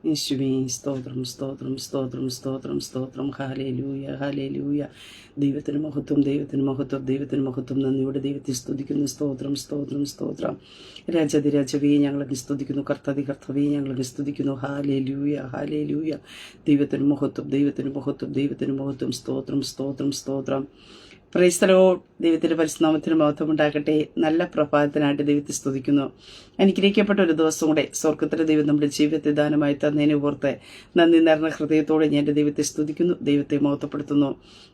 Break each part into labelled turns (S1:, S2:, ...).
S1: യേശുവേ സ്തോത്രം സ്തോത്രം സ്തോത്രം സ്തോത്രം സ്തോത്രം ഹല്ലേലൂയ ഹല്ലേലൂയ. ദൈവത്തിന് മഹത്വം, ദൈവത്തിന് മഹത്വം, ദൈവത്തിന് മഹത്വം. നന്ദിയോടെ ദൈവത്തെ സ്തുതിക്കുന്നു. സ്തോത്രം സ്തോത്രം സ്തോത്രം. രാജാതിരാജവേ ഞങ്ങളെ സ്തുതിക്കുന്നു. കർത്താതി കർത്താവേ ഞങ്ങളെ സ്തുതിക്കുന്നു. Hallelujah hallelujah. ദൈവത്തിന് മഹത്വം, ദൈവത്തിന് മഹത്വം, ദൈവത്തിന് മഹത്വം. സ്തോത്രം സ്തോത്രം സ്തോത്രം. Praise the Lord. ദൈവത്തിന്റെ പരിശുദ്ധനാമത്തിന് മഹത്വം ഉണ്ടാകട്ടെ. നല്ല പ്രഭാതത്തിനായിട്ട് ദൈവത്തെ സ്തുതിക്കുന്നു. അനുഗ്രഹിക്കപ്പെട്ട ഒരു ദിവസം കൂടെ സ്വർഗത്തിലെ ദൈവം നമ്മുടെ ജീവിതത്തെ ദാനമായി തന്നതിനെ ഓർത്ത് നന്ദി നിറഞ്ഞ ഹൃദയത്തോടെ ഞാൻ എൻ്റെ ദൈവത്തെ സ്തുതിക്കുന്നു, ദൈവത്തെ മഹത്വപ്പെടുത്തുന്നു.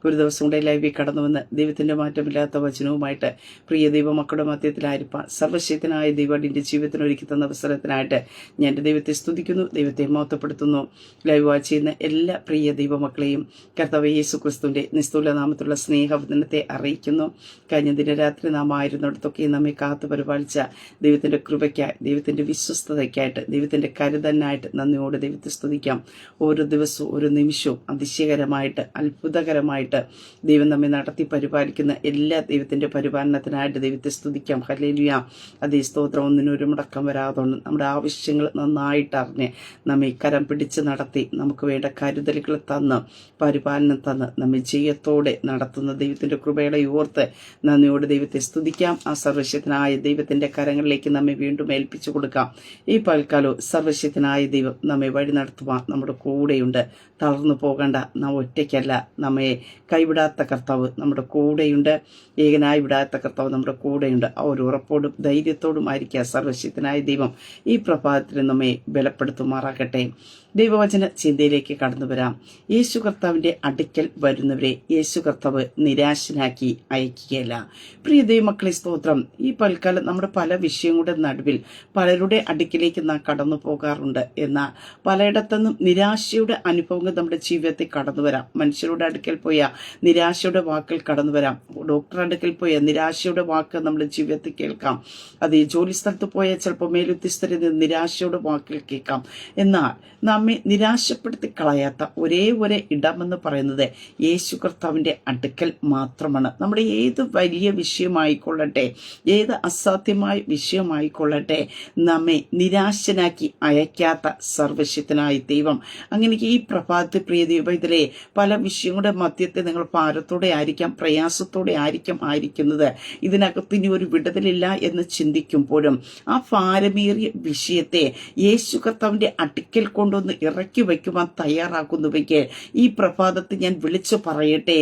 S1: ഒരു ദിവസം കൂടെ ലൈവിൽ കടന്നുവന്ന് ദൈവത്തിന്റെ മാറ്റമില്ലാത്ത വചനവുമായിട്ട് പ്രിയ ദൈവമക്കളുടെ മധ്യത്തിലായിരിക്കാൻ സർവശക്തനായ ദൈവം എൻ്റെ ജീവിതത്തിന് ഒരുക്കി തന്ന അവസരത്തിനായിട്ട് ഞാൻ എൻ്റെ ദൈവത്തെ സ്തുതിക്കുന്നു, ദൈവത്തെ മഹത്വപ്പെടുത്തുന്നു. ലൈവ് വാച്ച് ചെയ്യുന്ന എല്ലാ പ്രിയ ദൈവമക്കളെയും കർത്താവ് യേശു ക്രിസ്തുവിന്റെ നിസ്തുല നാമത്തിലുള്ള സ്നേഹവന്ദനത്തെ അറിയിക്കുന്നു. കഴിഞ്ഞ ദിനരാത്രി നാം ആയിരുന്നിടത്തൊക്കെ നമ്മെ കാത്തു പരിപാലിച്ച ദൈവത്തിന്റെ കൃപയ്ക്കായി, ദൈവത്തിന്റെ വിശ്വസ്തതയ്ക്കായിട്ട്, ദൈവത്തിന്റെ കരുതനായിട്ട് നന്ദിയോടെ ദൈവത്തെ സ്തുതിക്കാം. ഓരോ ദിവസവും ഓരോ നിമിഷവും അതിശയകരമായിട്ട് അത്ഭുതകരമായിട്ട് ദൈവം നമ്മെ നടത്തി പരിപാലിക്കുന്ന എല്ലാ ദൈവത്തിന്റെ പരിപാലനത്തിനായിട്ട് ദൈവത്തെ സ്തുതിക്കാം. ഹല്ലേലൂയ. അതേ സ്തോത്രം. ഒന്നിനൊരു മുടക്കം വരാതുകൊണ്ട് നമ്മുടെ ആവശ്യങ്ങൾ നന്നായിട്ട് അറിഞ്ഞ് നമ്മെ കരം പിടിച്ച് നടത്തി നമുക്ക് വേണ്ട കരുതലുകൾ തന്ന് പരിപാലനം തന്ന് നമ്മെ ജയത്തോടെ നടത്തുന്ന ദൈവത്തിന്റെ കൃപയുടെ ഓർത്ത് നന്ദിയോട് ദൈവത്തെ സ്തുതിക്കാം. ആ സർവശക്തനായ ദൈവത്തിന്റെ കരങ്ങളിലേക്ക് നമ്മെ വീണ്ടും ഏൽപ്പിച്ചു കൊടുക്കാം. ഈ പൽക്കാലവും സർവശക്തനായ ദൈവം നമ്മെ വഴി നടത്തുവാൻ നമ്മുടെ കൂടെയുണ്ട്. തളർന്നു പോകണ്ട, നാം ഒറ്റയ്ക്കല്ല. നമ്മെ കൈവിടാത്ത കർത്താവ് നമ്മുടെ കൂടെയുണ്ട്. ഏകനായി വിടാത്ത കർത്താവ് നമ്മുടെ കൂടെയുണ്ട്. ആ ഒരു ഉറപ്പോടും ധൈര്യത്തോടും ആയിരിക്കുക സർവശക്തനായ ദൈവം ഈ പ്രഭാതത്തിൽ നമ്മെ ബലപ്പെടുത്തുമാറാകട്ടെ. ദൈവവചന ചിന്തയിലേക്ക് കടന്നു വരാം. യേശു കർത്താവിന്റെ അടുക്കൽ വരുന്നവരെ യേശു കർത്താവ് നിരാശനാക്കി അയക്കുകയല്ല. പ്രിയ ദൈവമക്കളെ സ്തോത്രം. ഈ പൽക്കാലം നമ്മുടെ പല വിഷയങ്ങളുടെ നടുവിൽ പലരുടെ അടുക്കിലേക്ക് നാം കടന്നു പോകാറുണ്ട്. എന്നാൽ പലയിടത്തുനിന്നും നിരാശയുടെ അനുഭവങ്ങൾ നമ്മുടെ ജീവിതത്തിൽ കടന്നു വരാം. മനുഷ്യരുടെ അടുക്കൽ പോയ നിരാശയുടെ വാക്കുകൾ കടന്നു വരാം. ഡോക്ടറുടെ അടുക്കൽ പോയ നിരാശയുടെ വാക്ക് നമ്മുടെ ജീവിതത്തിൽ കേൾക്കാം. അത് ഈ ജോലി സ്ഥലത്ത് പോയാൽ ചിലപ്പോൾ മേലുദ്യോഗസ്ഥരിൽ നിന്ന് നിരാശയുടെ വാക്കുകൾ കേൾക്കാം. എന്നാൽ നമ്മെ നിരാശപ്പെടുത്തി കളയാത്ത ഒരേ ഒരു ഇടമെന്ന് പറയുന്നത് യേശു കർത്താവിന്റെ അടുക്കൽ മാത്രമാണ്. നമ്മുടെ ഏത് വലിയ വിഷയമായിക്കൊള്ളട്ടെ, ഏത് അസാധ്യമായ വിഷയമായിക്കൊള്ളട്ടെ, നമ്മെ നിരാശനാക്കി അയക്കാത്ത സർവശക്തനായ ദൈവം. അങ്ങനെ ഈ പ്രഭാതത്തിൽ പ്രിയ ദൈവത്തിലെ പല വിഷയങ്ങളുടെ മധ്യത്തെ നിങ്ങൾ ഭാരത്തോടെ ആയിരിക്കാം, പ്രയാസത്തോടെ ആയിരിക്കുന്നത്. ഇതിനകത്ത് ഇനി ഒരു വിടുതലില്ല എന്ന് ചിന്തിക്കുമ്പോഴും ആ ഭാരമേറിയ വിഷയത്തെ യേശു കർത്താവിന്റെ അടുക്കൽ കൊണ്ടൊന്ന് ഇറക്കി വയ്ക്കുവാൻ തയ്യാറാക്കുന്നുവെങ്കിൽ ഈ പ്രഭാതത്തിൽ ഞാൻ വിളിച്ചു പറയട്ടെ,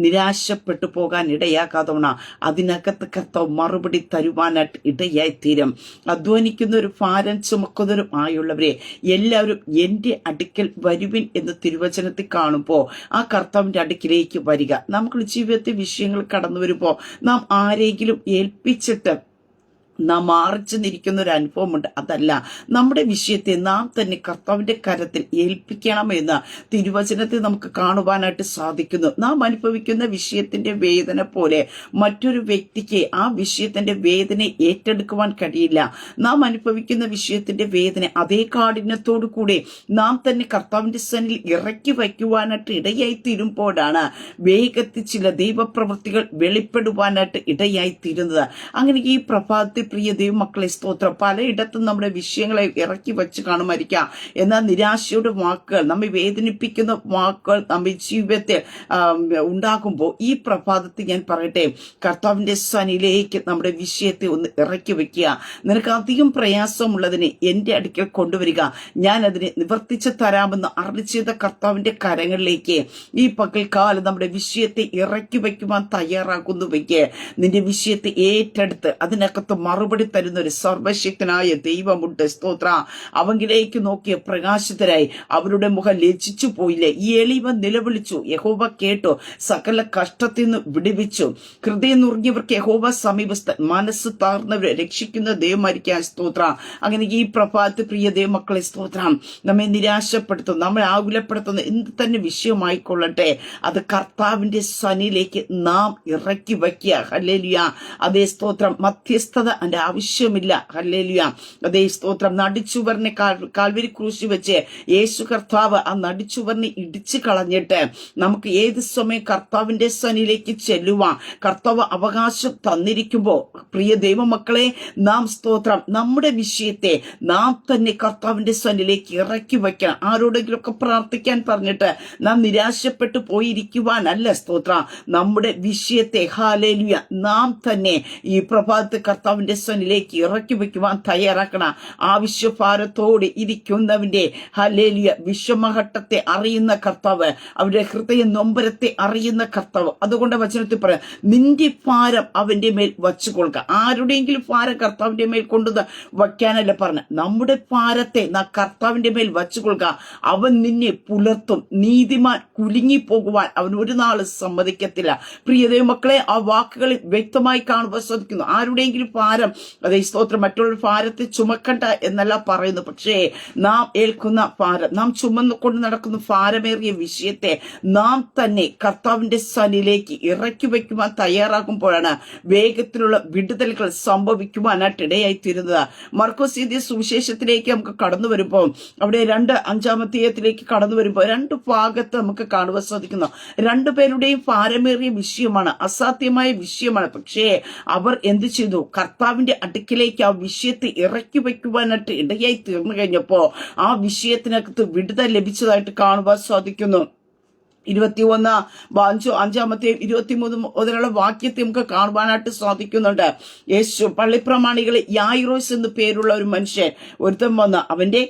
S1: നിരാശപ്പെട്ടു പോകാൻ ഇടയാക്കാതവണ അതിനകത്ത് കർത്താവ് മറുപടി തരുവാനായിട്ട് ഇടയായിത്തീരും. അധ്വാനിക്കുന്നവരും ഭാരം ചുമക്കുന്നവരും ആയുള്ളവരെ എല്ലാവരും എന്റെ അടുക്കൽ വരുവിൻ എന്ന് തിരുവചനത്തിൽ കാണുമ്പോൾ ആ കർത്താവിന്റെ അടുക്കിലേക്ക് വരിക. നമുക്ക് ജീവിതത്തിൽ വിഷയങ്ങൾ കടന്നു വരുമ്പോൾ നാം ആരെങ്കിലും ഏൽപ്പിച്ചിട്ട് നാം മാറിച്ചു നിൽക്കുന്ന ഒരു അനുഭവമുണ്ട്. അതല്ല, നമ്മുടെ വിഷയത്തെ നാം തന്നെ കർത്താവിന്റെ കരത്തിൽ ഏൽപ്പിക്കണമെന്ന് തിരുവചനത്തിൽ നമുക്ക് കാണുവാനായിട്ട് സാധിക്കുന്നു. നാം അനുഭവിക്കുന്ന വിഷയത്തിന്റെ വേദന പോലെ മറ്റൊരു വ്യക്തിക്ക് ആ വിഷയത്തിന്റെ വേദന ഏറ്റെടുക്കുവാൻ കഴിയില്ല. നാം അനുഭവിക്കുന്ന വിഷയത്തിന്റെ വേദന അതേ കാഠിന്യത്തോടു കൂടി നാം തന്നെ കർത്താവിന്റെ സന്നിധിയിൽ ഇറക്കി വയ്ക്കുവാനായിട്ട് ഇടയായി തീരുമ്പോഴാണ് വേഗത്തിൽ ചില ദൈവപ്രവൃത്തികൾ വെളിപ്പെടുവാനായിട്ട് ഇടയായി തീരുന്നത്. അങ്ങനെ ഈ പ്രഭാതത്തിൽ പ്രിയ ദൈവമക്കളെ സ്തോത്രം, പലയിടത്തും നമ്മുടെ വിഷയങ്ങളെ ഇറക്കി വെച്ച് കാണുമായിരിക്കാം. എന്നാൽ നിരാശയുടെ വാക്കുകൾ, നമ്മെ വേദനിപ്പിക്കുന്ന വാക്കുകൾ നമ്മെ ജീവിതത്തിൽ ഉണ്ടാകുമ്പോൾ ഈ പ്രഭാതത്തിൽ ഞാൻ പറയട്ടെ, കർത്താവിന്റെ സന്നിധിയിലേക്ക് നമ്മുടെ വിഷയത്തെ ഒന്ന് ഇറക്കി വെക്കുക. നിനക്ക് അധികം പ്രയാസമുള്ളതിനെ എന്റെ അടുക്കൽ കൊണ്ടുവരിക, ഞാൻ അതിനെ നിവർത്തിച്ചു തരാമെന്ന് അരുളിച്ചെയ്ത കർത്താവിന്റെ കരങ്ങളിലേക്ക് ഈ പകൽക്കാലം നമ്മുടെ വിഷയത്തെ ഇറക്കി വയ്ക്കുവാൻ തയ്യാറാക്കുന്നുവെങ്കിൽ നിന്റെ വിഷയത്തെ ഏറ്റെടുത്ത് അതിനകത്ത് മറുപടി തരുന്ന ഒരു സർവശക്തനായ ദൈവമുണ്ട്. സ്തോത്ര. അവങ്കിലേക്ക് നോക്കിയ പ്രകാശിതരായി അവരുടെ മുഖം ലജ്ജിച്ചു പോയില്ലേ. ഈ എളിവൻ നിലവിളിച്ചു, യഹോവ കേട്ടു, സകല കഷ്ടത്തിൽ നിന്ന് വിടുവിച്ചു. ഹൃദയം നുറുങ്ങിയവർക്ക് യഹോവ സമീപസ്ഥൻ, മനസ്സ് താർന്നവരെ രക്ഷിക്കുന്ന ദൈവമായിരിക്കാൻ സ്തോത്ര. അങ്ങനെ ഈ പ്രഭാതത്തിൽ പ്രിയ ദൈവമക്കളെ സ്തോത്രം, നമ്മെ നിരാശപ്പെടുത്തും, നമ്മളെ ആകുലപ്പെടുത്തുന്ന എന്ത് തന്നെ വിഷയമായിക്കൊള്ളട്ടെ, അത് കർത്താവിന്റെ സന്നിധിയിലേക്ക് നാം ഇറക്കി വയ്ക്കുക. ഹല്ലേലൂയ. അതേ സ്തോത്രം. മധ്യസ്ഥത അതിന്റെ ആവശ്യമില്ല. ഹല്ലേലൂയ. അതേ സ്തോത്രം. നടിച്ചുവറിനെ കാൽവരി ക്രൂശി വെച്ച് യേശു കർത്താവ് ആ നടിച്ചുവറിനെ ഇടിച്ചു കളഞ്ഞിട്ട് നമുക്ക് ഏത് സമയം കർത്താവിന്റെ സന്നിധിയിലേക്ക് ചെല്ലുവാൻ കർത്താവ് അവകാശം തന്നിരിക്കുമ്പോ പ്രിയ ദൈവമക്കളെ, നാം സ്തോത്രം നമ്മുടെ വിഷയത്തെ നാം തന്നെ കർത്താവിന്റെ സന്നിധിയിലേക്ക് ഇറക്കി വെക്കണം. ആരോടെങ്കിലും ഒക്കെ പ്രാർത്ഥിക്കാൻ പറഞ്ഞിട്ട് നാം നിരാശപ്പെട്ടു പോയിരിക്കുവാനല്ല. സ്തോത്രം. നമ്മുടെ വിഷയത്തെ ഹല്ലേലൂയ നാം തന്നെ ഈ പ്രഭാതത്തെ കർത്താവിന്റെ സന്നിധിയിലേക്ക് ഇറക്കി വെക്കുവാൻ തയ്യാറാക്കണം. ആവശ്യഭാരത്തോടെ ഇരിക്കുന്നവന്റെ ഹല്ലേലൂയ വിഷമഘട്ടത്തെ അറിയുന്ന കർത്താവ്, അവരുടെ ഹൃദയ നൊമ്പരത്തെ അറിയുന്ന കർത്താവ്. അതുകൊണ്ട് വചനത്തിൽ പറയാം, നിന്റെ ഭാരം അവന്റെ മേൽ വച്ചു കൊടുക്കുക. ആരുടെയെങ്കിലും ഭാരം കർത്താവിന്റെ മേൽ കൊണ്ടു വയ്ക്കാനല്ല പറഞ്ഞ, നമ്മുടെ ഭാരത്തെ കർത്താവിന്റെ മേൽ വച്ചു കൊടുക്കുക. അവൻ നിന്നെ പുലർത്തും. നീതിമാൻ കുലുങ്ങിപ്പോകുവാൻ അവൻ ഒരു നാൾ സമ്മതിക്കത്തില്ല. പ്രിയതേ മക്കളെ, ആ വാക്കുകളിൽ വ്യക്തമായി കാണുവാൻ സാധിക്കുന്നു. ആരുടെയെങ്കിലും ഭാരം, അതേ സ്തോത്രം, മറ്റുള്ള ഭാരത്തെ ചുമക്കണ്ട എന്നല്ല പറയുന്നു. പക്ഷേ നാം ഏൽക്കുന്ന ഭാരം, നാം ചുമന്നുകൊണ്ട് നടക്കുന്ന ഭാരമേറിയ വിഷയത്തെ നാം തന്നെ കർത്താവിന്റെ സന്നിധിയിലേക്ക് ഇറക്കി വയ്ക്കുവാൻ തയ്യാറാകുമ്പോഴാണ് വേഗത്തിലുള്ള വിടുതലുകൾ സംഭവിക്കുവാനായിട്ട് ഇടയായി തീരുന്നത്. മർക്കോസ് എഴുതിയ സുവിശേഷത്തിലേക്ക് നമുക്ക് കടന്നു വരുമ്പോൾ, അവിടെ 5-ാമത്തെ കടന്നു വരുമ്പോൾ 2 ഭാഗത്ത് നമുക്ക് കാണുവാൻ സാധിക്കുന്നു. 2 പേരുടെയും ഭാരമേറിയ വിഷയമാണ്, അസാധ്യമായ വിഷയമാണ്. പക്ഷേ അവർ എന്ത് ചെയ്തു? കർത്താവിന്റെ അടുക്കിലേക്ക് ആ വിഷയത്തെ ഇറക്കി വയ്ക്കുവാനായിട്ട് ഇടയായി തീർന്നു കഴിഞ്ഞപ്പോ ആ വിഷയത്തിനകത്ത് വിടുതൽ ലഭിച്ചതായിട്ട് കാണുവാൻ സാധിക്കുന്നു. 21-5-23 മുതലുള്ള വാക്യത്തെ നമുക്ക് കാണുവാനായിട്ട് സാധിക്കുന്നുണ്ട്. യേശു പള്ളിപ്രമാണികളെ യായിറോസ് എന്ന് പേരുള്ള ഒരു മനുഷ്യൻ ഒരുത്തൻ വന്ന് അവന്റെ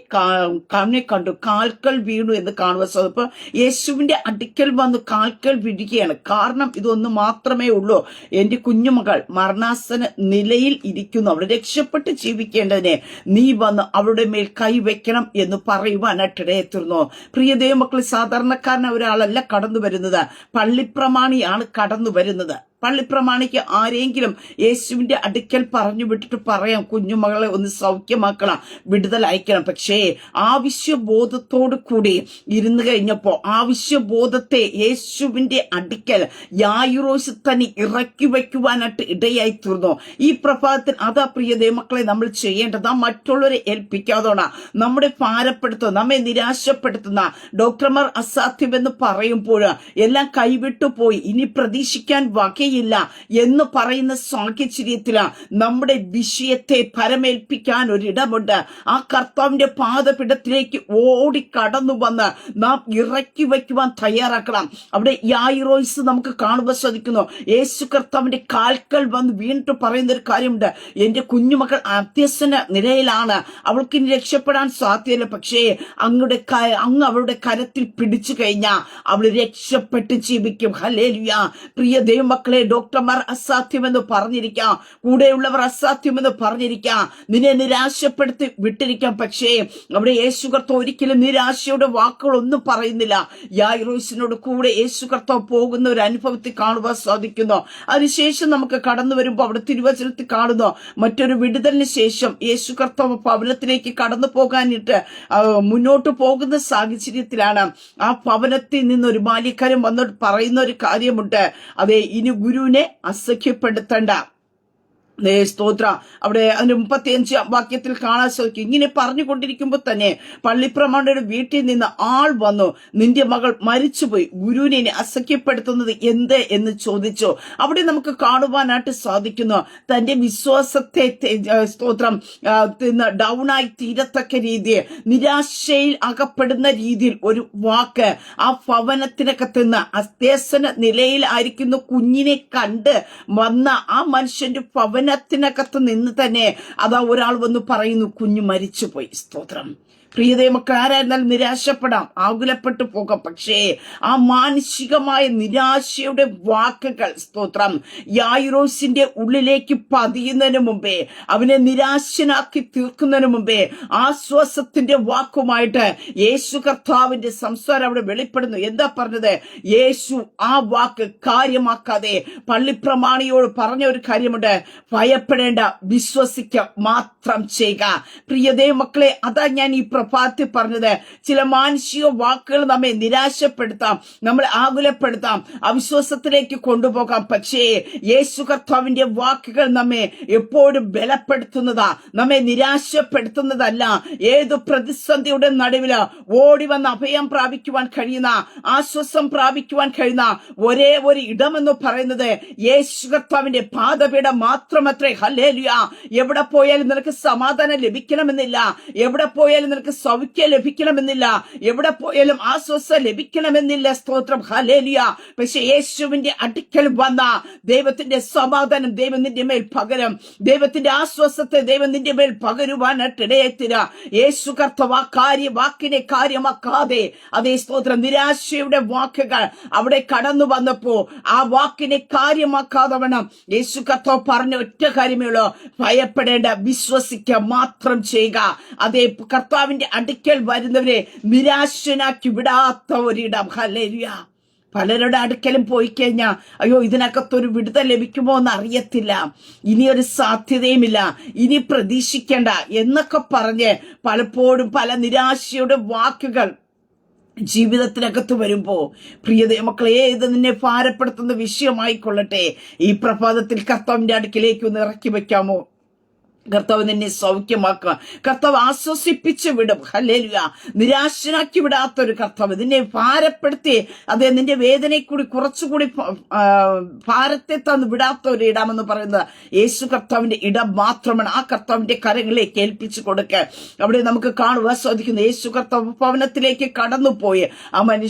S1: കണ്ണെ കണ്ടു, കാൽക്കൽ വീണു എന്ന് കാണുവാൻ സാധിക്കും. അപ്പൊ യേശുവിന്റെ അടുക്കൽ വന്ന് കാൽക്കൽ വീഴുകയാണ്. കാരണം ഇതൊന്ന് മാത്രമേ ഉള്ളൂ, എന്റെ കുഞ്ഞുമകൾ മരണാസന നിലയിൽ ഇരിക്കുന്നു, അവിടെ രക്ഷപ്പെട്ട് ജീവിക്കേണ്ടതിനെ നീ വന്ന് അവരുടെ മേൽ കൈവയ്ക്കണം എന്ന് പറയുവാനായിട്ട് ഇടയെത്തുന്നു. പ്രിയ ദൈവമക്കൾ, സാധാരണക്കാരൻ ഒരാളല്ല കടന്നു വരുന്നത്, പള്ളിപ്രമാണിയാണ് കടന്നു വരുന്നത്. പള്ളിപ്രമാണിക്ക് ആരെങ്കിലും യേശുവിന്റെ അടുക്കൽ പറഞ്ഞു വിട്ടിട്ട് പറയാം, കുഞ്ഞുമകളെ ഒന്ന് സൗഖ്യമാക്കണം, വിടുതൽ അയക്കണം. പക്ഷേ ആവശ്യബോധത്തോടു കൂടി ഇരുന്നു കഴിഞ്ഞപ്പോ ആവശ്യബോധത്തെ യേശുവിന്റെ അടുക്കൽ യായിറോസ് തന്നെ ഇറക്കി വയ്ക്കുവാനായിട്ട് ഇടയായി തീർന്നു. ഈ പ്രഭാതത്തിൽ അതാ പ്രിയ ദൈവമക്കളെ നമ്മൾ ചെയ്യേണ്ടത്. നാം മറ്റുള്ളവരെ ഏൽപ്പിക്കാതോണ നമ്മുടെ ഭാരപ്പെടുത്തുന്ന, നമ്മെ നിരാശപ്പെടുത്തുന്ന, ഡോക്ടർമാർ അസാധ്യമെന്ന് പറയുമ്പോൾ എല്ലാം കൈവിട്ടു പോയി, ഇനി പ്രതീക്ഷിക്കാൻ വകയില്ല എന്ന് പറയുന്ന സാഹചര്യത്തില് നമ്മുടെ വിഷയത്തെ പരമേൽപ്പിക്കാൻ ഒരിടമുണ്ട്. ആ കർത്താവിന്റെ പാദപീഠത്തിലേക്ക് ഓടി കടന്നു വന്ന് നാം ഇറക്കി വയ്ക്കുവാൻ തയ്യാറാക്കണം. അവിടെ യായിറോസ് നമുക്ക് കാണുവാൻ സാധിക്കുന്നു. യേശു കർത്താവിന്റെ കാൽക്കൽ വന്ന് വീണ്ടും പറയുന്ന ഒരു കാര്യമുണ്ട്, എന്റെ കുഞ്ഞുമകൾ അത്യസന നിലയിലാണ്, അവൾക്ക് ഇനി രക്ഷപ്പെടാൻ സാധ്യതയില്ല. പക്ഷേ അങ്ങ് അവളുടെ കരത്തിൽ പിടിച്ചു കഴിഞ്ഞാൽ അവൾ രക്ഷപ്പെട്ട് ജീവിക്കും. ഹല്ലേലൂയ. പ്രിയ ദൈവമക്കളെ, ഡോക്ടർമാർ അസാധ്യമെന്ന് പറഞ്ഞിരിക്കാം, കൂടെയുള്ളവർ അസാധ്യമെന്ന് പറഞ്ഞിരിക്കാം, നിന്നെ നിരാശപ്പെടുത്തി വിട്ടിരിക്കാം. പക്ഷേ അവിടെ യേശു കർത്താവ് ഒരിക്കലും നിരാശയുടെ വാക്കുകളൊന്നും പറയുന്നില്ല. യായിറോസിനോട് കൂടെ യേശു കർത്താവ് പോകുന്ന ഒരു അനുഭവത്തിൽ കാണുവാൻ സാധിക്കുന്നു. അതിനുശേഷം നമുക്ക് കടന്നു വരുമ്പോൾ അവിടെ തിരുവചനത്തിൽ കാണുന്നു, മറ്റൊരു വിടുതലിന് ശേഷം യേശു കർത്താവ് ഭവനത്തിലേക്ക് കടന്നു പോകാനിട്ട് മുന്നോട്ട് പോകുന്ന സാഹചര്യത്തിലാണ് ആ ഭവനത്തിൽ നിന്ന് ഒരു ബാല്യക്കാരൻ വന്നിട്ട് പറയുന്ന ഒരു കാര്യമുണ്ട്, അതെ, ഇനി ഗുരുവിനെ അസഖ്യപ്പെടുത്തണ്ട. സ്തോത്ര. അവിടെ അതിന്റെ 35 വാക്യത്തിൽ കാണാൻ സാധിക്കും. ഇങ്ങനെ പറഞ്ഞുകൊണ്ടിരിക്കുമ്പോൾ തന്നെ പള്ളിപ്രമാണിയുടെ വീട്ടിൽ നിന്ന് ആൾ വന്നു, നിന്റെ മകൾ മരിച്ചുപോയി, ഗുരുവിനെ അസഖ്യപ്പെടുത്തുന്നത് എന്ത് എന്ന് ചോദിച്ചു. അവിടെ നമുക്ക് കാണുവാനായിട്ട് സാധിക്കുന്നു, തന്റെ വിശ്വാസത്തെ സ്തോത്രം ഡൗണായി തീരത്തക്ക രീതിയിൽ, നിരാശയിൽ അകപ്പെടുന്ന രീതിയിൽ ഒരു വാക്ക് ആ ഭവനത്തിനകത്ത് നിന്ന് അത്യാസന നിലയിലായിരിക്കുന്ന കുഞ്ഞിനെ കണ്ട് വന്ന ആ മനുഷ്യന്റെ ഭവനത്തിനകത്ത് നിന്ന് തന്നെ അതാ ഒരാൾ വന്ന് പറയുന്നു, കുഞ്ഞു മരിച്ചുപോയി. സ്തോത്രം. പ്രിയതേ മക്കൾ, ആരായിരുന്നാലും നിരാശപ്പെടാം, ആകുലപ്പെട്ടു പോകാം. പക്ഷേ ആ മാനസികമായ നിരാശയുടെ വാക്കുകൾ സ്തോത്രം യായിറോസിന്റെ ഉള്ളിലേക്ക് പതിയുന്നതിന് മുമ്പേ, അവനെ നിരാശനാക്കി തീർക്കുന്നതിന് മുമ്പേ ആശ്വാസത്തിന്റെ വാക്കുമായിട്ട് യേശു കർത്താവിന്റെ സംസാരം അവിടെ വെളിപ്പെടുന്നു. എന്താ പറഞ്ഞത്? യേശു ആ വാക്ക് കാര്യമാക്കാതെ പള്ളിപ്രമാണിയോട് പറഞ്ഞ ഒരു കാര്യമുണ്ട്, ഭയപ്പെടേണ്ട, വിശ്വസിക്കുക മാത്രം ചെയ്യുക. പ്രിയ ദൈവമക്കളെ, അതാ ഞാൻ ഈ പ്രഭാതത്തിൽ പറഞ്ഞത്. ചില മാനുഷിക വാക്കുകൾ നമ്മെ നിരാശപ്പെടുത്താം, നമ്മളെ ആകുലപ്പെടുത്താം, അവിശ്വാസത്തിലേക്ക് കൊണ്ടുപോകാം. പക്ഷേ യേശു കർത്താവിന്റെ വാക്കുകൾ നമ്മെ എപ്പോഴും ബലപ്പെടുത്തുന്നതാ, നമ്മെ നിരാശപ്പെടുത്തുന്നതല്ല. ഏതു പ്രതിസന്ധിയുടെ നടുവില് ഓടി വന്ന് അഭയം പ്രാപിക്കുവാൻ കഴിയുന്ന, ആശ്വാസം പ്രാപിക്കുവാൻ കഴിയുന്ന ഒരേ ഒരു ഇടമെന്ന് പറയുന്നത് യേശു കർത്താവിന്റെ പാദപീഠം മാത്രമത്രേ. ഹല്ലേലൂയ. എവിടെ പോയാലും നിനക്ക് സമാധാനം ലഭിക്കണമെന്നില്ല, എവിടെ പോയാലും നിനക്ക് സൗഖ്യം ലഭിക്കണമെന്നില്ല, എവിടെ പോയാലും ആശ്വാസം ലഭിക്കണമെന്നില്ല. സ്തോത്രം. ഹല്ലേലൂയ. പക്ഷെ യേശുവിന്റെ അടുക്കൽ വന്ന ദൈവത്തിന്റെ സമാധാനം ദൈവം നിന്റെ മേൽ പകരും, ദൈവത്തിന്റെ ആശ്വാസത്തെ ദൈവം നിന്റെ മേൽ പകരുവാനായിട്ട് ഇടയെത്തില്ല. യേശു കർത്താവ് വാക്കിനെ കാര്യമാക്കാതെ, അതേ സ്തോത്രം, നിരാശയുടെ വാക്കുകൾ അവിടെ കടന്നു വന്നപ്പോ ആ വാക്കിനെ കാര്യമാക്കാതെ വേണം യേശു കർത്താവ് പറഞ്ഞ ഒറ്റ കാര്യമേ ഉള്ളൂ: ഭയപ്പെടേണ്ട, വിശ്വസിക്കുക മാത്രം ചെയ്യുക. അതേ കർത്താവിന്റെ അടുക്കൽ വരുന്നവരെ നിരാശനാക്കി വിടാത്ത ഒരിടം. ഹല്ലേലൂയ. പലരുടെ അടുക്കലും പോയി കഴിഞ്ഞാൽ അയ്യോ ഇതിനകത്തൊരു വിടുതൽ ലഭിക്കുമോ എന്ന് അറിയത്തില്ല, ഇനിയൊരു സാധ്യതയുമില്ല, ഇനി പ്രതീക്ഷിക്കേണ്ട എന്നൊക്കെ പറഞ്ഞ് പലപ്പോഴും പല നിരാശയുടെ വാക്കുകൾ ജീവിതത്തിനകത്ത് വരുമ്പോ, പ്രിയ മക്കളെ, ഏത് നിന്നെ ഭാരപ്പെടുത്തുന്ന വിഷയമായിക്കൊള്ളട്ടെ, ഈ പ്രഭാതത്തിൽ കർത്താവിന്റെ അടുക്കിലേക്ക് ഒന്ന് ഇറക്കി വെക്കാമോ? കർത്താവ് നിന്നെ സൗഖ്യമാക്കുക, കർത്താവ് ആശ്വസിപ്പിച്ച് വിടും. ഹല്ലേലൂയ. നിരാശനാക്കി വിടാത്തൊരു കർത്താവ്, നിന്നെ ഭാരപ്പെടുത്തി അതേ നിന്റെ വേദനയെ കൂടി കുറച്ചുകൂടി ഭാരത്തെ തന്ന് വിടാത്ത ഒരു ഇടമെന്ന് പറയുന്നത് യേശു കർത്താവിന്റെ ഇടം മാത്രമാണ്. ആ കർത്താവിന്റെ കരങ്ങളിലേക്ക് ഏൽപ്പിച്ചു കൊടുക്കുക. അവിടെ നമുക്ക് കാണുവാൻ സാധിക്കുന്നു, യേശു കർത്താവ് ഭവനത്തിലേക്ക് കടന്നുപോയി ആ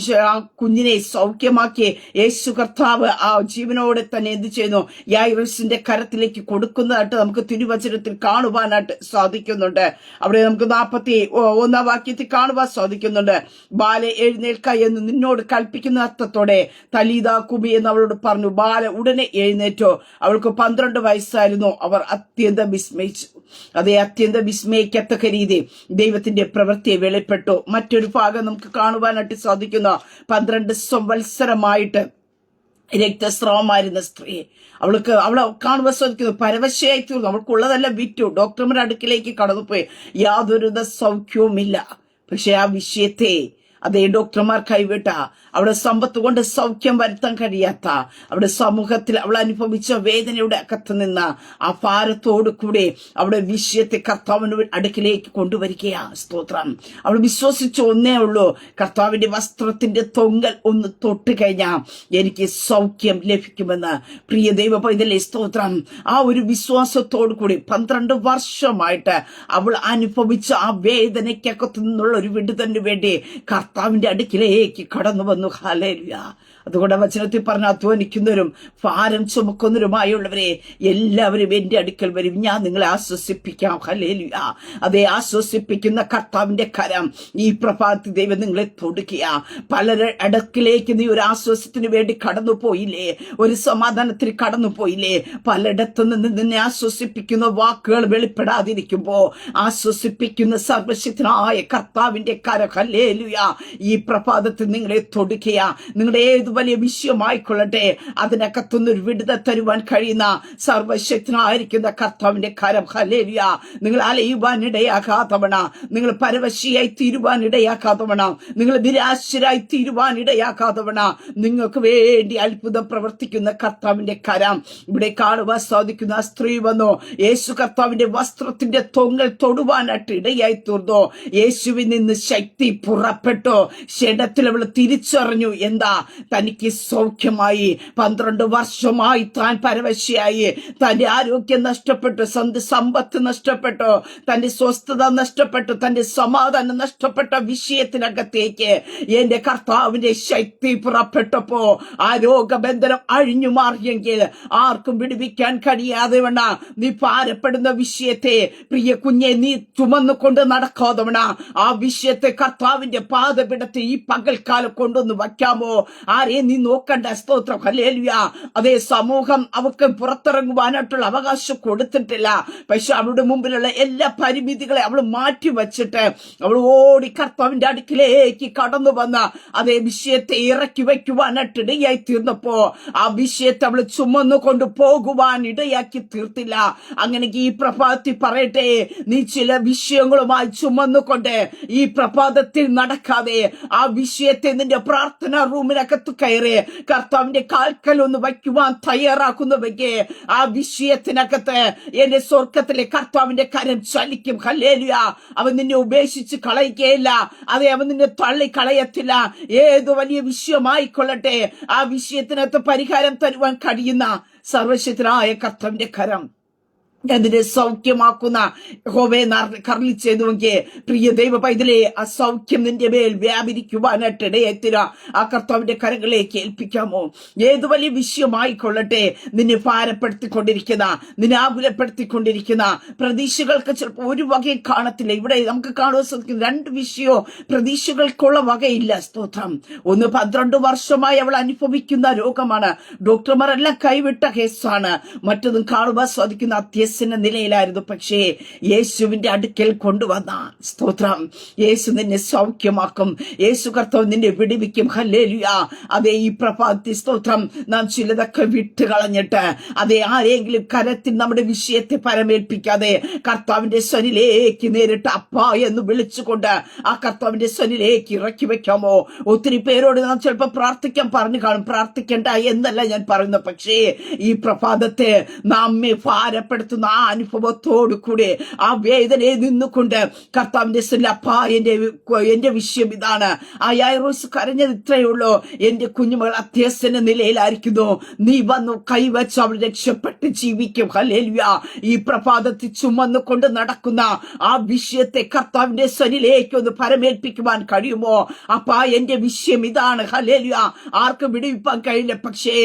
S1: ആ കുഞ്ഞിനെ സൗഖ്യമാക്കി യേശു കർത്താവ് ആ ജീവനോടെ തന്നെ എന്ത് ചെയ്യുന്നു? യായിറസിന്റെ കരത്തിലേക്ക് കൊടുക്കുന്നതായിട്ട് നമുക്ക് തിരുവചനത്തിൽ കാണുവാനായിട്ട് സാധിക്കുന്നുണ്ട്. അവിടെ നമുക്ക് 41 വാക്യത്തിൽ കാണുവാൻ സാധിക്കുന്നുണ്ട്. ബാല എഴുന്നേൽക്ക എന്ന് നിന്നോട് കൽപ്പിക്കുന്ന അർത്ഥത്തോടെ തലീദ കുബി എന്ന് അവളോട് പറഞ്ഞു. ബാല ഉടനെ എഴുന്നേറ്റോ. അവൾക്ക് 12 വയസ്സായിരുന്നു. അവർ അത്യന്തം വിസ്മയിച്ചു. അതേ അത്യന്തം വിസ്മയിക്കത്തക്ക രീതി ദൈവത്തിന്റെ പ്രവൃത്തിയെ വെളിപ്പെട്ടു. മറ്റൊരു ഭാഗം നമുക്ക് കാണുവാനായിട്ട് സാധിക്കുന്നു. 12 സംവത്സരമായിട്ട് രക്തസ്രാവമായിരുന്ന സ്ത്രീയെ അവളെ കാണുവാൻ സാധിക്കുന്നു. പരവശയായി തീർന്നു. അവൾക്കുള്ളതെല്ലാം വിറ്റു. ഡോക്ടർമാരുടെ അടുക്കിലേക്ക് കടന്നുപോയി. യാതൊരു സൗഖ്യവുമില്ല. പക്ഷെ ആ വിഷയത്തെ അതേ ഡോക്ടർമാർ കൈവിട്ട, അവിടെ സമ്പത്ത് കൊണ്ട് സൗഖ്യം വരുത്താൻ കഴിയാത്ത, അവിടെ സമൂഹത്തിൽ അവൾ അനുഭവിച്ച വേദനയുടെ അകത്ത് നിന്ന് ആ ഭാരത്തോടു കൂടെ അവിടെ വിഷയത്തെ കർത്താവിന്റെ അടുക്കിലേക്ക് കൊണ്ടുവരികയാ. സ്തോത്രം. അവൾ വിശ്വസിച്ച ഒന്നേ ഉള്ളൂ: കർത്താവിന്റെ വസ്ത്രത്തിന്റെ തൊങ്ങൽ ഒന്ന് തൊട്ട് കഴിഞ്ഞാൽ എനിക്ക് സൗഖ്യം ലഭിക്കുമെന്ന്. പ്രിയ ദൈവ പൈതലേ, സ്തോത്രം. ആ ഒരു വിശ്വാസത്തോടു കൂടി 12 വർഷമായിട്ട് അവൾ അനുഭവിച്ച ആ വേദനയ്ക്കകത്തു നിന്നുള്ള ഒരു വിടുതലിന് വേണ്ടി കർത്താവിന്റെ അടുക്കിലേക്ക് കടന്നു വന്നു. ഹല്ലേലൂയ. അതുകൊണ്ട് വചനത്തിൽ പറഞ്ഞ അധ്വാനിക്കുന്നവരും ഭാരം ചുമക്കുന്നവരുമായുള്ളവരെ എല്ലാവരും എന്റെ അടുക്കൽ വരും, ഞാൻ നിങ്ങളെ ആശ്വസിപ്പിക്കാം. ഹല്ലേലൂയ. അതേ ആശ്വസിപ്പിക്കുന്ന കർത്താവിന്റെ കരം ഈ പ്രഭാതത്തിൽ ദൈവം നിങ്ങളെ തൊടുക്കുക. പലരുടെ അടുക്കിലേക്ക് നീ ഒരു ആശ്വാസത്തിന് വേണ്ടി കടന്നു പോയില്ലേ, ഒരു സമാധാനത്തിന് കടന്നു പോയില്ലേ? പലയിടത്തു നിന്ന് നിന്നെ ആശ്വസിപ്പിക്കുന്ന വാക്കുകൾ വെളിപ്പെടാതിരിക്കുമ്പോ ആശ്വസിപ്പിക്കുന്ന സർവശക്തനായ കർത്താവിന്റെ കരം, ഹല്ലേലൂയ, ഈ പ്രഭാതത്തിൽ നിങ്ങളെ തൊടുക്കുക. നിങ്ങളുടെ ഏത് വലിയ വിഷയമായിക്കൊള്ളട്ടെ, അതിനകത്തുനിന്നൊരു വിടുതൽ തരുവാൻ കഴിയുന്ന സർവശക്തനായിരിക്കുന്ന കർത്താവിന്റെ കരം, ഹല്ലേലൂയ. നിങ്ങൾ അലയുവാൻ ഇടയാക്കാത്തവണ, നിങ്ങൾ പരവശിയായി തീരുവാൻ ഇടയാക്കാത്തവണ, നിങ്ങൾ നിരാശരായി തീരുവാൻ ഇടയാക്കാത്തവണ നിങ്ങൾക്ക് വേണ്ടി അത്ഭുതം പ്രവർത്തിക്കുന്ന കർത്താവിന്റെ കരം ഇവിടെ കാണുവാൻ സാധിക്കുന്ന. ആ സ്ത്രീ വന്നു യേശു കർത്താവിന്റെ വസ്ത്രത്തിന്റെ തൊങ്ങൽ തൊടുവാനായിട്ട് ഇടയായി തീർന്നു. യേശുവിൽ നിന്ന് ശക്തി പുറപ്പെട്ടു. ക്ഷണത്തിൽ അവൾ തിരിച്ചറിഞ്ഞു, എന്താ തനിക്ക് സൗഖ്യമായി. 12 വർഷമായി താൻ പരവശയായി, തന്റെ ആരോഗ്യം നഷ്ടപ്പെട്ടു, സമ്പത്ത് നഷ്ടപ്പെട്ടു, തന്റെ സ്വസ്ഥത നഷ്ടപ്പെട്ടു, തന്റെ സമാധാനം നഷ്ടപ്പെട്ട വിഷയത്തിനകത്തേക്ക് എന്റെ കർത്താവിന്റെ ശക്തി പുറപ്പെട്ടപ്പോ ആ രോഗബന്ധനം അഴിഞ്ഞു മാറിയെങ്കിൽ ആർക്കും വിടുവിക്കാൻ കഴിയാതെ വേണ നീ ഭാരപ്പെടുന്ന വിഷയത്തെ, പ്രിയ കുഞ്ഞെ, നീ ചുമന്നുകൊണ്ട് നടക്കാതെ വേണ ആ വിഷയത്തെ കർത്താവിന്റെ പാദ പാദപീഠത്തെ ഈ പകൽക്കാലം കൊണ്ടൊന്ന് വയ്ക്കാമോ? ആരെയും നീ നോക്കണ്ട. സ്തോത്രം. ഹല്ലേലൂയ. അതേ സമൂഹം അവർക്ക് പുറത്തിറങ്ങുവാനായിട്ടുള്ള അവകാശം കൊടുത്തിട്ടില്ല. പക്ഷെ അവളുടെ മുമ്പിലുള്ള എല്ലാ പരിമിതികളെ അവൾ മാറ്റി വച്ചിട്ട് അവൾ ഓടി കർത്താവിന്റെ അടുക്കിലേക്ക് കടന്നു വന്ന അതേ വിഷയത്തെ ഇറക്കി വയ്ക്കുവാനായിട്ട് ഇടയായി തീർന്നപ്പോ ആ വിഷയത്തെ അവൾ ചുമന്നു കൊണ്ട് പോകുവാൻ ഇടയാക്കി തീർത്തില്ല. അങ്ങനെ ഈ പ്രഭാതത്തിൽ പറയട്ടെ, നീ ചില വിഷയങ്ങളുമായി ചുമന്നുകൊണ്ട് ഈ പ്രഭാതത്തിൽ നടക്കാതെ ആ വിഷയത്തെ നിന്റെ പ്രാർത്ഥനാ റൂമിനകത്ത് കയറി കർത്താവിന്റെ കാൽക്കൽ ഒന്ന് വയ്ക്കുവാൻ തയ്യാറാക്കുന്നവയ്ക്ക് ആ വിഷയത്തിനകത്ത് എന്റെ സ്വർഗത്തിലെ കർത്താവിന്റെ കരം ചലിക്കും. ഹല്ലേലൂയ. അവൻ നിന്നെ ഉപേക്ഷിച്ച് കളയുകയില്ല. അതെ, അവൻ നിന്നെ തള്ളിക്കളയത്തില്ല. ഏത് വലിയ വിഷയമായിക്കൊള്ളട്ടെ, ആ വിഷയത്തിനകത്ത് പരിഹാരം തരുവാൻ കഴിയുന്ന സർവശക്തനായ കർത്താവിന്റെ കരം അതിനെ സൗഖ്യമാക്കുന്ന യഹോവയെ കർലി ചെയ്തുവെങ്കിൽ പ്രിയ ദൈവ പൈതലേ, ആ സൗഖ്യം നിന്റെ മേൽ വ്യാപരിക്കുവാനായിട്ട് ഇടയെത്തിര ആ കർത്താവിന്റെ കരങ്ങളിലേക്ക് ഏൽപ്പിക്കാമോ? ഏത് വലിയ വിഷയമായിക്കൊള്ളട്ടെ, നിന്നെ ഭാരപ്പെടുത്തിക്കൊണ്ടിരിക്കുന്ന, നിന്നെ ആകുലപ്പെടുത്തിക്കൊണ്ടിരിക്കുന്ന പ്രതീക്ഷകൾക്ക് ചിലപ്പോൾ ഒരു വകയും കാണത്തില്ല. ഇവിടെ നമുക്ക് കാണുവാൻ സാധിക്കും, രണ്ട് വിഷയമോ പ്രതീക്ഷകൾക്കുള്ള വകയില്ല. സ്തോത്രം. ഒന്ന് 12 വർഷമായി അവൾ അനുഭവിക്കുന്ന രോഗമാണ്. ഡോക്ടർമാരെല്ലാം കൈവിട്ട കേസാണ്. മറ്റൊന്നും കാണുവാൻ സാധിക്കുന്ന നിലയിലായിരുന്നു. പക്ഷേ യേശുവിന്റെ അടുക്കൽ കൊണ്ടുവന്ന സ്തോത്രം, യേശു നിന്നെ സൗഖ്യമാക്കും. യേശു കർത്താവ് നിന്നെ വിടുവിക്കും. ഹല്ലേലൂയ. അതേ, ഈ പ്രഭാതത്തിൽ സ്തോത്രം, നാം ചിലതൊക്കെ വിട്ടുകളഞ്ഞിട്ട് അതേ ആരെങ്കിലും കരത്തിൽ നമ്മുടെ വിഷയത്തെ പരമേൽപ്പിക്കാതെ കർത്താവിന്റെ സ്വനിലേക്ക് നേരിട്ട് അപ്പാ എന്ന് വിളിച്ചുകൊണ്ട് ആ കർത്താവിന്റെ സ്വനിലേക്ക് ഇറക്കി വെക്കാമോ? ഒത്തിരി പേരോട് നാം ചിലപ്പോൾ പ്രാർത്ഥിക്കാൻ പറഞ്ഞു കാണും. പ്രാർത്ഥിക്കേണ്ട എന്നല്ല ഞാൻ പറയുന്നത്. പക്ഷേ ഈ പ്രഭാതത്തെ നമ്മെ ഭാരപ്പെടുത്തുന്ന ആ അനുഭവത്തോടു കൂടെ ആ വേദനയെ നിന്നുകൊണ്ട് കർത്താവിന്റെ അപ്പാ, എന്റെ വിഷയം ഇതാണ്. ആ യായിറോസ് കരഞ്ഞത് ഇത്രയേ ഉള്ളൂ, എന്റെ കുഞ്ഞുമകൾ അത്യസന നിലയിലായിരിക്കുന്നു, നീ വന്നു കൈവച്ച് അവൾ രക്ഷപ്പെട്ട് ജീവിക്കും. ഹല്ലേലൂയ. ഈ പ്രഭാതത്തിൽ ചുമന്നുകൊണ്ട് നടക്കുന്ന ആ വിഷയത്തെ കർത്താവിന്റെ സ്വനിലേക്ക് ഒന്ന് പരമേൽപ്പിക്കുവാൻ കഴിയുമോ? അപ്പാ, എന്റെ വിഷയം ഇതാണ്. ഹല്ലേലൂയ. ആർക്കും വിടുവിപ്പാൻ കഴിയില്ല. പക്ഷേ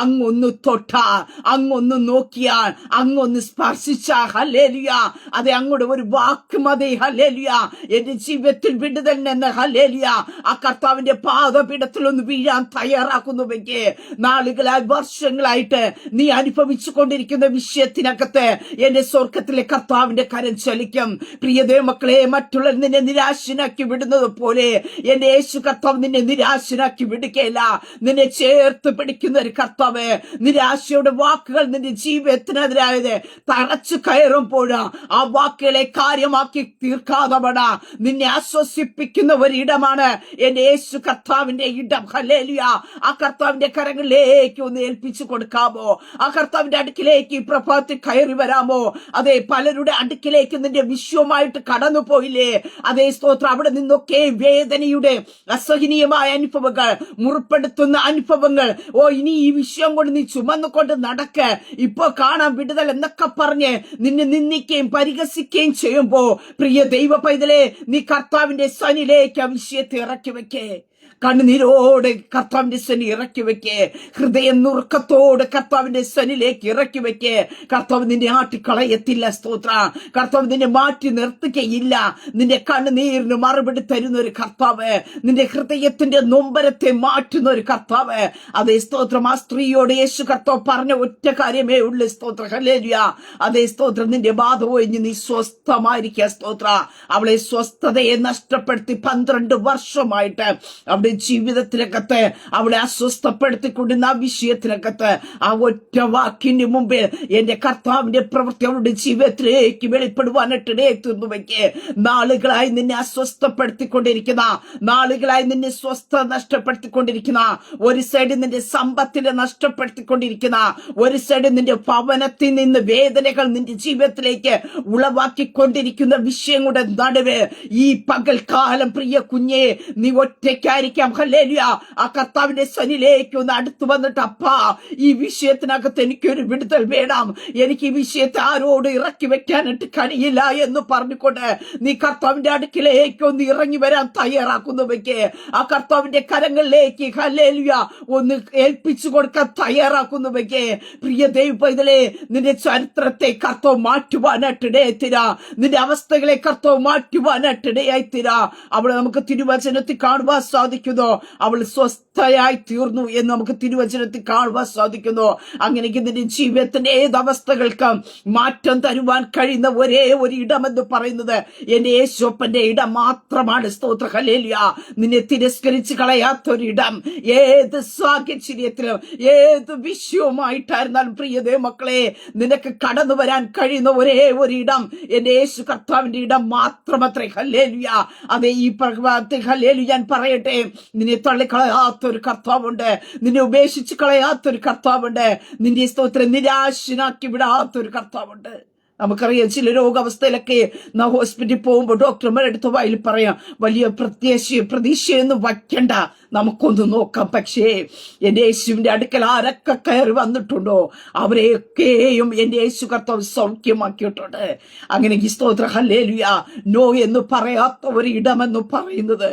S1: അങ്ങൊന്ന് തൊട്ടാ, അങ്ങൊന്ന് നോക്കിയാൽ, അങ്ങൊന്ന് സ്പർശിച്ച, ഹല്ലേലൂയ, അതെ, അങ്ങോട്ട് ഒരു വാക്ക് മതി. ഹല്ലേലൂയ. എന്റെ ജീവിതത്തിൽ വിടുതൽ നിന്ന്, ഹല്ലേലൂയ, ആ കർത്താവിന്റെ പാദപീഠത്തിൽ ഒന്ന് വീഴാൻ തയ്യാറാക്കുന്നുവെങ്കിൽ നാളുകളായി, വർഷങ്ങളായിട്ട് നീ അനുഭവിച്ചു കൊണ്ടിരിക്കുന്ന വിഷയത്തിനകത്ത് എന്റെ സ്വർഗത്തിലെ കർത്താവിന്റെ കരം ചലിക്കും. പ്രിയതേ മക്കളെ, മറ്റുള്ളവർ നിന്നെ നിരാശനാക്കി വിടുന്നത് പോലെ എന്റെ യേശു കർത്താവ് നിന്നെ നിരാശനാക്കി വിടുകയില്ല. നിന്നെ ചേർത്ത് പിടിക്കുന്ന ഒരു കർത്താവ്. നിരാശയുടെ വാക്കുകൾ നിന്റെ ജീവിതത്തിനെതിരായത് തറച്ചു കയറുമ്പോൾ ആ വാക്കുകളെ കാര്യമാക്കി തീർക്കാതെ നിന്നെ ആശ്വസിപ്പിക്കുന്ന ഒരിടമാണ് എന്റെ യേശു കർത്താവിന്റെ ഇടം. ഹല്ലേലൂയ. ആ കർത്താവിന്റെ കരങ്ങളിലേക്ക് ഒന്ന് ഏൽപ്പിച്ചു കൊടുക്കാമോ? ആ കർത്താവിന്റെ അടുക്കിലേക്ക് ഈ പ്രഭാതത്തിൽ കയറി വരാമോ? അതെ, പലരുടെ അടുക്കിലേക്ക് നിന്റെ വിഷയവുമായിട്ട് കടന്നു പോയില്ലേ? അതേ സ്തോത്രം. അവിടെ നിന്നൊക്കെ വേദനയുടെ അസഹനീയമായ അനുഭവങ്ങൾ, മുറിപ്പെടുത്തുന്ന അനുഭവങ്ങൾ, ഇനി ഈ വിഷയം കൊണ്ട് നീ ചുമന്നുകൊണ്ട് നടക്ക്, ഇപ്പൊ കാണാൻ വിടുതൽ എന്നൊക്കെ പറഞ്ഞ് നിന്നെ നിന്ദിക്കുകയും പരിഹസിക്കുകയും ചെയ്യുമ്പോ പ്രിയ ദൈവ പൈതലേ, നീ കർത്താവിന്റെ സനിലേക്ക് ആ വിഷയത്തെ ഇറക്കി വെക്കേ. കണ്ണുനീരോടെ കർത്താവിന്റെ സനി ഇറക്കി വെക്കേ. ഹൃദയ നുറുക്കത്തോടെ കർത്താവിന്റെ സനിലേക്ക് ഇറക്കി വെക്കേ. കർത്താവ് നിന്നെ ആട്ടിക്കളയത്തില്ല. സ്തോത്ര. കർത്താവ് നിന്നെ മാറ്റി നിർത്തുകയില്ല. നിന്റെ കണ്ണുനീരിന് മറുപടി തരുന്ന ഒരു കർത്താവ്, നിന്റെ ഹൃദയത്തിന്റെ നൊമ്പരത്തെ മാറ്റുന്ന ഒരു കർത്താവ്. അതേ സ്തോത്രം. ആ സ്ത്രീയോട് യേശു കർത്താവ് പറഞ്ഞ ഒറ്റ കാര്യമേ ഉള്ളൂ. സ്തോത്ര. ഹല്ലേലൂയ. അതേ സ്തോത്രം. നിന്റെ ബാധ ഒഴിഞ്ഞ് നീ സ്വസ്ഥമായിരിക്കുക. സ്തോത്ര. അവളെ സ്വസ്ഥതയെ നഷ്ടപ്പെടുത്തി 12 വർഷമായിട്ട് അവിടെ ജീവിതത്തിനകത്ത് അവളെ അസ്വസ്ഥപ്പെടുത്തിക്കൊണ്ടിരുന്ന ആ വിഷയത്തിനകത്ത് ആ ഒറ്റ വാക്കിന് മുമ്പിൽ എന്റെ കർത്താവിന്റെ പ്രവൃത്തി അവളുടെ ജീവിതത്തിലേക്ക് വെളിപ്പെടുവാനിട്ടിടയെ തീർന്നുവെക്ക്. നാളുകളായി നിന്നെ അസ്വസ്ഥപ്പെടുത്തിക്കൊണ്ടിരിക്കുന്ന, നാളുകളായി നിന്നെ സ്വസ്ഥത നഷ്ടപ്പെടുത്തിക്കൊണ്ടിരിക്കുന്ന, ഒരു സൈഡിൽ നിന്റെ സമ്പത്തിനെ നഷ്ടപ്പെടുത്തിക്കൊണ്ടിരിക്കുന്ന, ഒരു സൈഡിൽ നിന്റെ ഭവനത്തിൽ നിന്ന് വേദനകൾ നിന്റെ ജീവിതത്തിലേക്ക് ഉളവാക്കിക്കൊണ്ടിരിക്കുന്ന വിഷയങ്ങളുടെ നടുവ് ഈ പകൽക്കാലം പ്രിയ കുഞ്ഞെ, നീ ഒറ്റയ്ക്കായി വിചാരിക്കാം, ഹല്ലേലൂയ, ആ കർത്താവിന്റെ സന്നിധിയിലേക്ക് ഒന്ന് അടുത്തു വന്നിട്ട്, അപ്പാ ഈ വിഷയത്തിനകത്ത് എനിക്കൊരു വിടുതൽ വേണം, എനിക്ക് ഈ വിഷയത്തെ ആരോട് ഇറക്കി വെക്കാനായിട്ട് കഴിയില്ല എന്ന് പറഞ്ഞുകൊണ്ട് നീ കർത്താവിന്റെ അടുക്കിലേക്ക് ഒന്ന് ഇറങ്ങി വരാൻ തയ്യാറാക്കുന്നുവെക്ക്. ആ കർത്താവിന്റെ കരങ്ങളിലേക്ക് ഹല്ലേലൂയ ഒന്ന് ഏൽപ്പിച്ചു കൊടുക്കാൻ തയ്യാറാക്കുന്നുവെക്ക്. പ്രിയ ദൈവ പൈതലേ, നിന്റെ ചരിത്രത്തെ കർത്താവ് മാറ്റുവാനായിട്ടിടയായി തീരാ, നിന്റെ അവസ്ഥകളെ കർത്താവ് മാറ്റുവാനായിട്ടിടയായി തീരാ. അവളെ നമുക്ക് തിരുവചനത്തിൽ കാണുവാൻ സാധിക്കുന്നു. അവൾ സ്വസ്ഥയായി തീർന്നു എന്ന് നമുക്ക് തിരുവചനത്തിൽ കാണുവാൻ സാധിക്കുന്നു. അങ്ങനെ നിന്റെ ജീവിതത്തിന്റെ ഏത് അവസ്ഥകൾക്കും മാറ്റം തരുവാൻ കഴിയുന്ന ഒരേ ഒരു ഇടമെന്ന് പറയുന്നത് എന്റെ യേശുപ്പന്റെ ഇടം മാത്രമാണ്. സ്തോത്ര ഹല്ലേലൂയ. നിന്നെ തിരസ്കരിച്ച് കളയാത്തൊരിടം, ഏത് സാഹചര്യത്തിലും ഏത് വിഷയവുമായിട്ടായിരുന്നാലും പ്രിയതേ മക്കളെ, നിനക്ക് കടന്നു വരാൻ കഴിയുന്ന ഒരേ ഒരു ഇടം എന്റെ യേശു കർത്താവിന്റെ ഇടം മാത്രമത്രേ. ഹല്ലേലൂയ. അതെ, ഈ പ്രഭാതത്തിൽ ഹല്ലേലൂയ ഞാൻ പറയട്ടെ, നിന്നെ തള്ളിക്കളയാത്തൊരു കർത്താവുണ്ട്, നിന്നെ ഉപേക്ഷിച്ച് കളയാത്തൊരു കർത്താവുണ്ട്, നിന്റെ സ്തോത്രം നിരാശനാക്കി വിടാത്തൊരു കർത്താവുണ്ട്. നമുക്കറിയാം, ചില രോഗാവസ്ഥയിലൊക്കെ നാം ഹോസ്പിറ്റലിൽ പോകുമ്പോൾ ഡോക്ടർമാർ എടുത്ത വായിൽ പറയാം, വലിയ പ്രതീക്ഷയൊന്നും വയ്ക്കണ്ട, നമുക്കൊന്ന് നോക്കാം. പക്ഷേ എന്റെ യേശുവിന്റെ അടുക്കൽ ആരൊക്കെ കയറി വന്നിട്ടുണ്ടോ അവരെയൊക്കെയും എന്റെ യേശു കർത്താവ് സൗഖ്യമാക്കിയിട്ടുണ്ട്. അങ്ങനെ സ്തോത്ര ഹല്ലേലൂയ. നോ എന്ന് പറയാത്ത ഒരിടമെന്ന് പറയുന്നത്,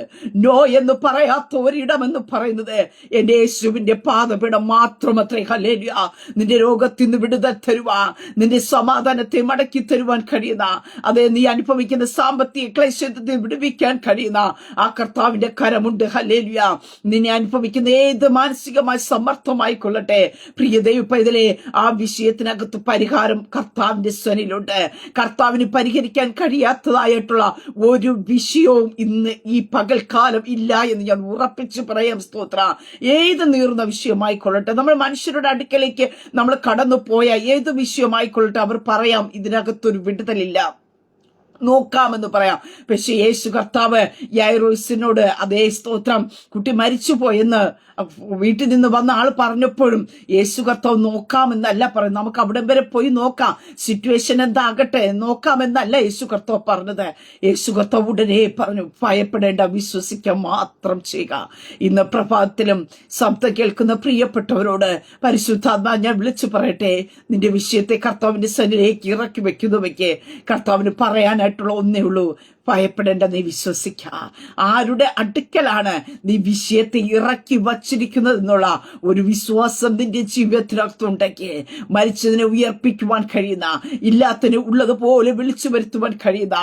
S1: നോ എന്ന് പറയാത്ത ഒരിടമെന്ന് പറയുന്നത് എന്റെ യേശുവിന്റെ പാദപീഠം മാത്രമത്രേ. ഹല്ലേലൂയ. നിന്റെ രോഗത്തിൽ നിന്ന് വിടുതൽ തരുവാൻ, നിന്റെ സമാധാനത്തെ മടക്കി തരുവാൻ കഴിയുന്ന, അതെ നീ അനുഭവിക്കുന്ന സാമ്പത്തിക ക്ലേശത്തെ വിടുവിക്കാൻ കഴിയുന്ന ആ കർത്താവിന്റെ കരമുണ്ട്. ഹല്ലേലൂയ. നിന്നെ അനുഭവിക്കുന്ന ഏത് മാനസികമായ സമ്മർദ്ദമായി കൊള്ളട്ടെ, പ്രിയ ദൈവ പൈതലേ, ആ വിഷയത്തിനകത്ത് പരിഹാരം കർത്താവിന്റെ സ്വനിലുണ്ട്. കർത്താവിന് പരിഹരിക്കാൻ കഴിയാത്തതായിട്ടുള്ള ഒരു വിഷയവും ഇന്ന് ഈ പകൽക്കാലം ഇല്ല എന്ന് ഞാൻ ഉറപ്പിച്ച് പറയാം. സ്തോത്ര. ഏത് നീറുന്ന വിഷയമായിക്കൊള്ളട്ടെ, നമ്മൾ മനുഷ്യരുടെ അടുക്കലേക്ക് നമ്മൾ കടന്നു പോയ ഏത് വിഷയമായിക്കൊള്ളട്ടെ, അവർ പറയാം ഇതിനകത്തൊരു വിടുതലില്ല, നോക്കാമെന്ന് പറയാം. പക്ഷെ യേശു കർത്താവ് യായിറോസിനോട്, അതേ സ്തോത്രം, കുട്ടി മരിച്ചുപോയെന്ന് വീട്ടിൽ നിന്ന് വന്ന ആൾ പറഞ്ഞപ്പോഴും യേശു കർത്താവ് നോക്കാമെന്നല്ല പറയും. നമുക്ക് അവിടം വരെ പോയി നോക്കാം, സിറ്റുവേഷൻ എന്താകട്ടെ നോക്കാമെന്നല്ല യേശു കർത്താവ് പറഞ്ഞത്. യേശു കർത്താവ് ഉടനെ പറഞ്ഞു, ഭയപ്പെടേണ്ട, വിശ്വസിക്കാൻ മാത്രം ചെയ്യുക. ഇന്ന് പ്രഭാതത്തിലും ശബ്ദം കേൾക്കുന്ന പ്രിയപ്പെട്ടവരോട് പരിശുദ്ധാത്മാ ഞാൻ വിളിച്ചു പറയട്ടെ, നിന്റെ വിഷയത്തെ കർത്താവിന്റെ സന്നിധിയിലേക്ക് ഇറക്കി വെക്കുന്നവയ്ക്ക് കർത്താവിന് പറയാനായിട്ടുള്ള ഒന്നേ ഉള്ളൂ, ഭയപ്പെടേണ്ട, നീ വിശ്വസിക്ക. ആരുടെ അടുക്കലാണ് നീ വിഷയത്തെ ഇറക്കി വച്ചിരിക്കുന്നത് എന്നുള്ള ഒരു വിശ്വാസം നിന്റെ ജീവിതത്തിനകത്തുണ്ടെങ്കിൽ മരിച്ചതിനെ ഉയർപ്പിക്കുവാൻ കഴിയുന്ന, ഇല്ലാത്തതിനെ ഉള്ളതുപോലെ വിളിച്ചു വരുത്തുവാൻ കഴിയുന്ന,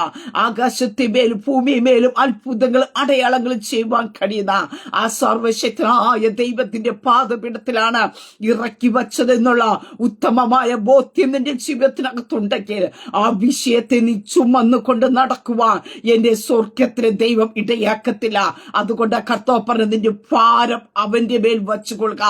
S1: ആകാശത്തെ മേലും ഭൂമിയെ മേലും അത്ഭുതങ്ങൾ അടയാളങ്ങളും ചെയ്യുവാൻ കഴിയുന്ന ആ സർവശക്തനായ ദൈവത്തിന്റെ പാദപീഠത്തിലാണ് ഇറക്കി വച്ചതെന്നുള്ള ഉത്തമമായ ബോധ്യം നിന്റെ ജീവിതത്തിനകത്തുണ്ടെങ്കിൽ ആ വിഷയത്തെ നീ ചുമന്നുകൊണ്ട് നടക്കുവാൻ എന്റെ സ്വർഗ്ഗത്തിലെ ദൈവം ഇടയാക്കത്തില്ല. അതുകൊണ്ട് കർത്താവ് പറഞ്ഞു, നിന്റെ ഭാരം അവന്റെ മേൽ വച്ചുകൊള്ളുക,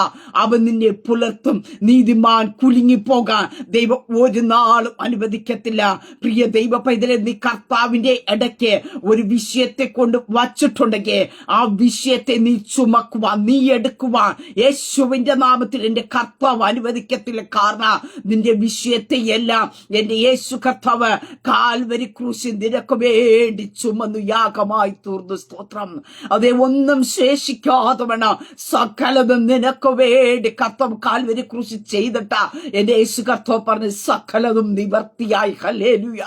S1: അവൻ നിന്നെ പുലർത്തും. നീതിമാൻ കുലുങ്ങിപ്പോകാൻ ദൈവം ഒരു നാളും അനുവദിക്കത്തില്ല. പ്രിയ ദൈവ പൈതലെ, നീ കർത്താവിന്റെ ഇടയ്ക്ക് ഒരു വിഷയത്തെ കൊണ്ട് വച്ചിട്ടുണ്ടെങ്കിൽ ആ വിഷയത്തെ നീ ചുമക്കുവാൻ, നീ എടുക്കുവാൻ യേശുവിന്റെ നാമത്തിൽ എന്റെ കർത്താവ് അനുവദിക്കത്തില്ല. കാരണം നിന്റെ വിഷയത്തെ എല്ലാം എന്റെ യേശു കർത്താവ് കാൽവരി ക്രൂശിൽ നിനക്ക് വേണ്ടി ചുമന്നു യാഗമായി തീർന്നു. സ്തോത്രം. അതേ, ഒന്നും ശേഷിക്കാതെ വേണം സകലതും നിനക്ക് വേണ്ടി കർത്താവ് കാൽവരി ക്രൂശിൽ ചെയ്തിട്ട എന്റെ യേശു കർത്താവ് പറഞ്ഞ് സകലതും നിവർത്തിയായി. ഹല്ലേലൂയ.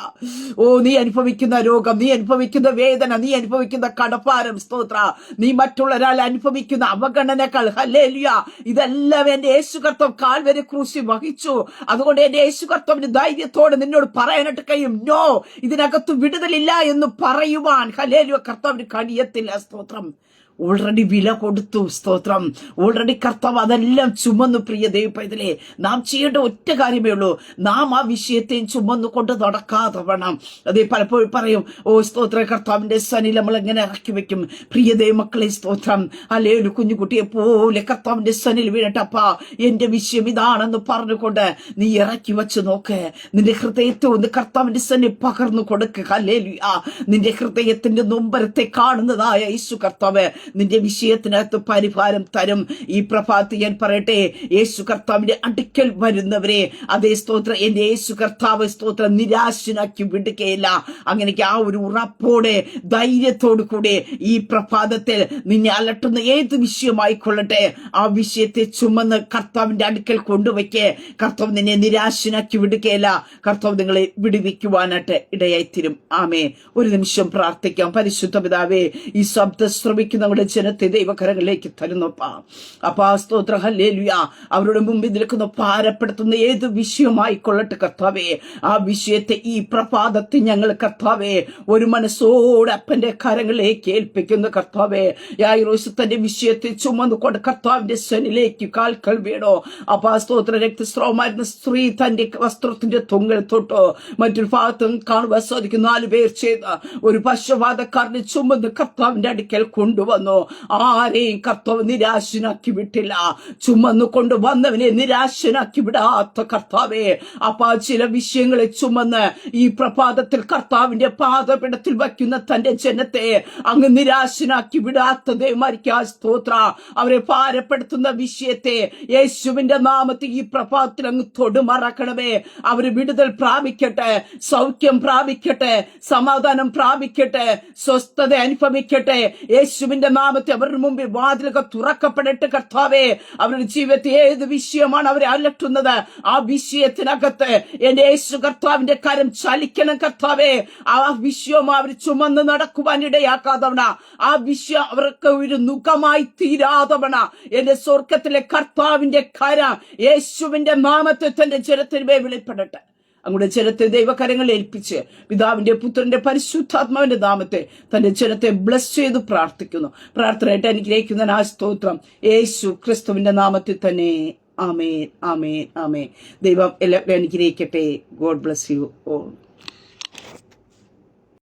S1: ഓ, നീ അനുഭവിക്കുന്ന രോഗം, നീ അനുഭവിക്കുന്ന വേദന, നീ അനുഭവിക്കുന്ന കടപ്പാരം, സ്തോത്ര, നീ മറ്റുള്ളൊരാൾ അനുഭവിക്കുന്ന അവഗണനകൾ, ഹല്ലേലൂയ, ഇതെല്ലാം എന്റെ യേശു കർത്താവ് കാൽവരി ക്രൂശിൽ വഹിച്ചു. അതുകൊണ്ട് എന്റെ യേശു കർത്താവിന് ധൈര്യത്തോടെ നിന്നോട് പറയാനായിട്ട് കഴിയും, നോ, ഇതിനകത്ത് വിടുതലില്ല എന്ന് പറയുവാൻ. ഹല്ലേലൂയ. കർത്താവിന് കഴിയത്തില്ല. സ്തോത്രം. ഓൾറെഡി വില കൊടുത്തു. സ്തോത്രം. ഓൾറെഡി കർത്താവ് അതെല്ലാം ചുമന്നു. പ്രിയ ദൈവപൈതലേ, നാം ചെയ്യേണ്ട ഒറ്റ കാര്യമേ ഉള്ളൂ, നാം ആ വിഷയത്തെയും ചുമന്നുകൊണ്ട് നടക്കാതെ വേണം. അതേ, പലപ്പോഴും പറയും, ഓ സ്തോത്ര, കർത്താവിന്റെ സനിൽ നമ്മൾ എങ്ങനെ ഇറക്കി വെക്കും. പ്രിയ ദൈവമക്കളെ, സ്തോത്രം, അല്ലെ, ഒരു കുഞ്ഞുകുട്ടിയെ പോലെ കർത്താവിന്റെ സനിൽ വീണട്ടപ്പാ എന്റെ വിഷയം ഇതാണെന്ന് പറഞ്ഞുകൊണ്ട് നീ ഇറക്കി വെച്ച് നോക്ക്. നിന്റെ ഹൃദയത്തെ ഒന്ന് കർത്താവിന്റെ സനിൽ പകർന്നു കൊടുക്കുക. ഹല്ലേലൂയ. നിന്റെ ഹൃദയത്തിന്റെ നൊമ്പരത്തെ കാണുന്നതായ യേശു കർത്താവ് നിന്റെ വിഷയത്തിനകത്ത് പരിഹാരം തരും. ഈ പ്രഭാതത്തിൽ ഞാൻ പറയട്ടെ, യേശു കർത്താവിന്റെ അടുക്കൽ വരുന്നവരെ അതേ സ്തോത്രം എന്റെ യേശു കർത്താവ് സ്തോത്രം നിരാശനാക്കി വിടുകയില്ല. അങ്ങനെയൊക്കെ ആ ഒരു ഉറപ്പോടെ ധൈര്യത്തോടു കൂടി ഈ പ്രഭാതത്തിൽ നിന്നെ അലട്ടുന്ന ഏത് വിഷയമായിക്കൊള്ളട്ടെ ആ വിഷയത്തെ ചുമന്ന് കർത്താവിന്റെ അടുക്കൽ കൊണ്ടുവയ്ക്ക്. കർത്താവ് നിന്നെ നിരാശനാക്കി വിടുകയില്ല. കർത്താവ് നിങ്ങളെ വിടുവിക്കുവാനായിട്ട് ഇടയായിത്തീരും. ആമേ. ഒരു നിമിഷം പ്രാർത്ഥിക്കാം. പരിശുദ്ധ പിതാവേ, ഈ ശബ്ദം ശ്രമിക്കുന്ന നമ്മുടെ ജനത്തെ ദൈവകരങ്ങളിലേക്ക് തരുന്നപ്പാ. അപ്പാ സ്തോത്ര ഹല്ലേലൂയ. അവരുടെ മുമ്പിൽ നിൽക്കുന്ന ഭാരപ്പെടുത്തുന്ന ഏത് വിഷയമായിക്കൊള്ളട്ടെ കർത്താവേ, ആ വിഷയത്തെ ഈ പ്രഭാതത്തിൽ ഞങ്ങൾ കർത്താവേ ഒരു മനസ്സോടെ അപ്പന്റെ കരങ്ങളിലേക്ക് ഏൽപ്പിക്കുന്ന കർത്താവേ. യായിറോസ് തന്റെ വിഷയത്തെ ചുമന്നുകൊണ്ട് കർത്താവിന്റെ ശനിലേക്ക് കാൽക്കൽ വീണോ. അപ്പാ സ്തോത്ര രക്തസ്രാവമായിരുന്ന സ്ത്രീ തന്റെ വസ്ത്രത്തിന്റെ തൊങ്ങൽ തൊട്ടോ. മറ്റൊരു ഭാഗത്തും കാണുവാൻ സാധിക്കും 4 പേർ ചെയ്ത ഒരു പക്ഷവാതക്കാരനെ ചുമന്ന് കർത്താവിന്റെ അടുക്കൽ കൊണ്ടുവന്നു. ആരെയും കർത്താവ് നിരാശനാക്കി വിട്ടില്ല. ചുമന്നു കൊണ്ടുവന്നവനെ നിരാശനാക്കി വിടാത്ത കർത്താവേ, അപ്പാ ചില വിഷയങ്ങളെ ചുമന്ന് ഈ പ്രഭാതത്തിൽ കർത്താവിന്റെ പാദപീഠത്തിൽ വയ്ക്കുന്ന തന്റെ ജനത്തെ അങ്ങ് നിരാശനാക്കി വിടാത്ത ദൈവമായിരിക്കും സ്തോത്ര. അവരെ ഭാരപ്പെടുത്തുന്ന വിഷയത്തെ യേശുവിന്റെ നാമത്തിൽ ഈ പ്രഭാതത്തിൽ അങ്ങ് തൊടുമറക്കണമേ. അവര് വിടുതൽ പ്രാപിക്കട്ടെ, സൗഖ്യം പ്രാപിക്കട്ടെ, സമാധാനം പ്രാപിക്കട്ടെ, സ്വസ്ഥത അനുഭവിക്കട്ടെ. യേശുവിന്റെ നാമത്തിൽ അവരുടെ മുമ്പിൽ വാതിലുകൾ തുറക്കപ്പെടട്ടെ കർത്താവേ. അവരുടെ ജീവിതത്തിൽ ഏത് വിഷയമാണ് അവരെ അലട്ടുന്നത് ആ വിഷയത്തിനകത്ത് എന്റെ യേശു കർത്താവിന്റെ കരം ചലിക്കണം കർത്താവേ. ആ വിഷയം അവർ ചുമന്ന് നടക്കുവാൻ ഇടയാക്കാതവണ, ആ വിഷയം അവർക്ക് ഒരു നുഖമായി തീരാതവണ എന്റെ സ്വർഗത്തിലെ കർത്താവിന്റെ കരം യേശുവിന്റെ നാമത്തിൽ തന്റെ ജനത്തിനുമേ വെളിപ്പെടട്ടെ. അങ്ങയുടെ ജനത്തെ ദൈവകരങ്ങളിൽ ഏൽപ്പിച്ച് പിതാവിന്റെ പുത്രന്റെ പരിശുദ്ധാത്മാവിന്റെ നാമത്തെ തന്റെ ജനത്തെ ബ്ലസ് ചെയ്ത് പ്രാർത്ഥിക്കുന്നു. പ്രാർത്ഥനയായിട്ട് അനുഗ്രഹിക്കുന്ന ആ സ്തോത്രം യേശു ക്രിസ്തുവിന്റെ നാമത്തിൽ തന്നെ. ആമേൻ, ആമേൻ, ആമേൻ. ദൈവം എല്ലാവരും അനുഗ്രഹിക്കട്ടെ. God bless you all.